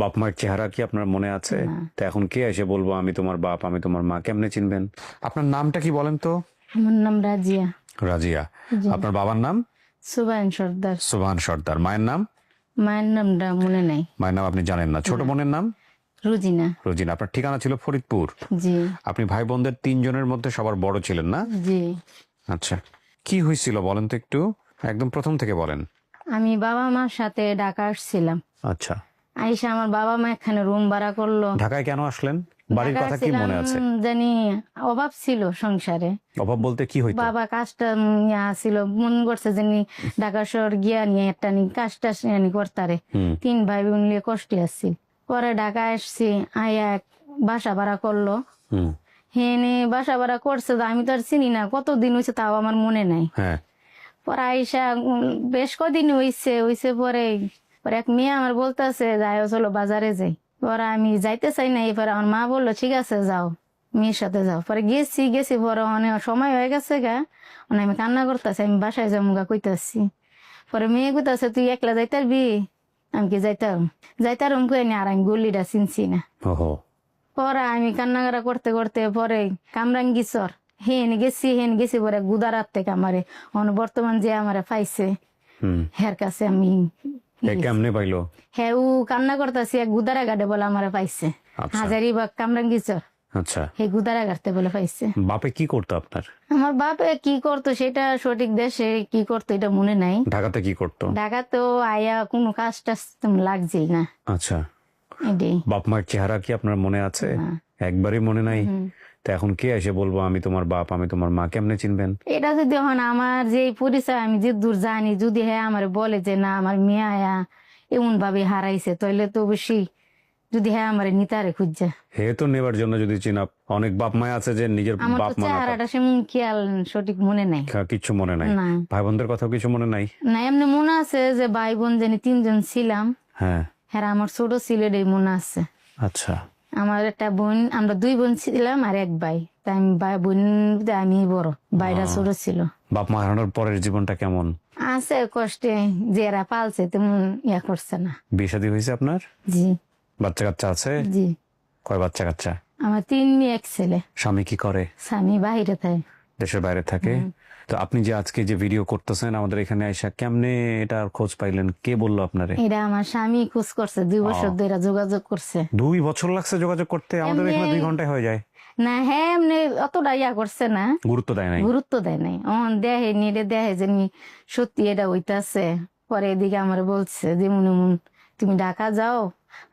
বাপ মায়ের চেহারা কি আপনার মনে আছে? না। তো এখন কে এসে বলবো আমি তোমার বাপ, আমি তোমার মা, কেমনে চিনবেন? আপনার নামটা কি বলেন তো? আমার নাম রাজিয়া। রাজিয়া। জি। আপনার বাবার নাম? সুবাইন সর্দার। সুবহান সর্দার। মায়ের নাম? মায়ের নামটা মনে নাই। মায়ের নাম আপনি জানেন না। ছোট বোনের নাম? রুজিনা। রোজিনা। আপনার ঠিকানা ছিল ফরিদপুর। জি আপনি ভাই বোনদের তিনজনের মধ্যে সবার বড় ছিলেন না? জি। আচ্ছা, কি হয়েছিল বলেন তো একটু, একদম প্রথম থেকে বলেন। আমি বাবা মার সাথে ঢাকা আসছিলাম। আচ্ছা, আইসা আমার বাবা মা এখানে রুম ভাড়া করলো। ঢাকায় কেন আসলেন? বাড়ির ঢাকা কথা কি মনে আছে? আসছিলাম, জানি অভাব ছিল সংসারে। অভাব বলতে কি হইতো? বাবা কাজটা ছিল, মন করছে জানি ঢাকা শহর গিয়া নিয়ে একটা কাজটা করতারে। তিন ভাই বোন নিয়ে কষ্টে আসছি। পরে ঢাকা আসছি, আয়া এক বাসা ভাড়া করলো। হুম। হেনে বাসা ভাড়া করছে, আমি তো আর চিনি না, কতদিন হয়েছে তাও আমার মনে নাই। হ্যাঁ। পরে আইসা বেশ কদিন হইছে পরে পরে এক মেয়ে আমার বলতেছে যাই চলো বাজারে যাই। পরে আমি যাইতে চাই না, এরপরে আমার মা বললো ঠিক আছে যাও, মেয়ের সাথে যাও। পরে গেছি পরে অনেক সময় হয়ে গেছে গা, মানে আমি কান্না করতেছি, আমি বাসায় যাবো গা কইতাছি। পরে মেয়ে কইতাছে তুই একলা যাইতে পারবি? আমি কি যাইতারুম কই নি, আর আমি গলিটা চিনছি না। ওহো। পরে আমি কান্নাকারা করতে করতে পরে কামরাঙ্গি চর হেন গেছি পরে গুদারাত থেকে আমারে বর্তমান যে আমারে পাইছে হের কাছে আমি কেমনে পাইলো? হ্যাঁ ও কান্না করতেছি, এক গুদারা ঘাটে বলে আমারে পাইছে। আচ্ছা। হাজারিবাগ কামরাঙ্গি চর আচ্ছা, হে গুদারা ঘাটতে বলে পাইছে। বাপে কি করতো আপনার? আমার বাপে কি করতো সেটা সঠিক দেশে কি করতো এটা মনে নাই। ঢাকাতে কি করতো? ঢাকাতেও আয়া কোনো কাজ টাজ লাগছেই না। আচ্ছা, এটাই। বাপ মায়ের চেহারা কি আপনার মনে আছে? না। একবারই মনে নাই? তো এখন কে এসে বলবো আমি তোমার বাপ, আমি তোমার মা, কেমনে চিনবেন? এটা যদি হন আমার যে পরিচয় আমি যে দূর জানি, যদি হ্যাঁ আমার বলে যে না আমার মেয়ে আয়া এমন ভাবে হারাইছে, তাহলে তো অবশ্যই যদি হ্যাঁ আমার নিতারে খুঁজছে। হে তো নেবার জন্য যদি চিনা, অনেক বাপ মায় আছে যে নিজের আমার বাপ তো মা না চেহারাটা সেমন খেয়াল সঠিক মনে নাই। কিচ্ছু মনে নাই। না ভাই বোনদের কথাও কিছু মনে নাই? না, এমনি মনে আছে যে ভাই বোন জানি তিনজন ছিলাম। হ্যাঁ। হ্যাঁ আমার ছোট ছেলেটাই মনে আছে। আচ্ছা। আমার একটা বোন, আমরা দুই বোন ছিলাম আর এক ভাই, তাই আমি বোন আমি বড়, ভাইরা ছোট ছিল। বাপ মা হারানোর পরের জীবনটা কেমন? আছে কষ্টে, যারা পালছে তেমন করছে না। বিয়ে শাদী হয়েছে আপনার? জি বাচ্চা কাচ্চা আছে? জি। কয় বাচ্চা কাচ্চা? আমার 3 মেয়ে 1 ছেলে। স্বামী কি করে? স্বামী বাহিরে থাকে। দেশের বাইরে থাকে? তো আপনি যে আজকে যে ভিডিও করতেছেন আমাদের এখানে আইসা, কেমনে এটার খোঁজ পাইলেন? কে বললো আপনারে? এটা আমার স্বামী খোঁজ করছে, 2 বছর ধরে যোগাযোগ করছে। 2 বছর লাগছে যোগাযোগ করতে? আমাদের এখানে 2 ঘন্টায় হয়ে যায়। না হ্যাঁ এমনি অতটা করছে না, গুরুত্ব দেয় নাই? গুরুত্ব দেয় নাই। দেহে নিয়ে দেহে যে সত্যি এটা হইতাছে। পরে এদিকে আমার বলছে যে তুমি ঢাকা যাও,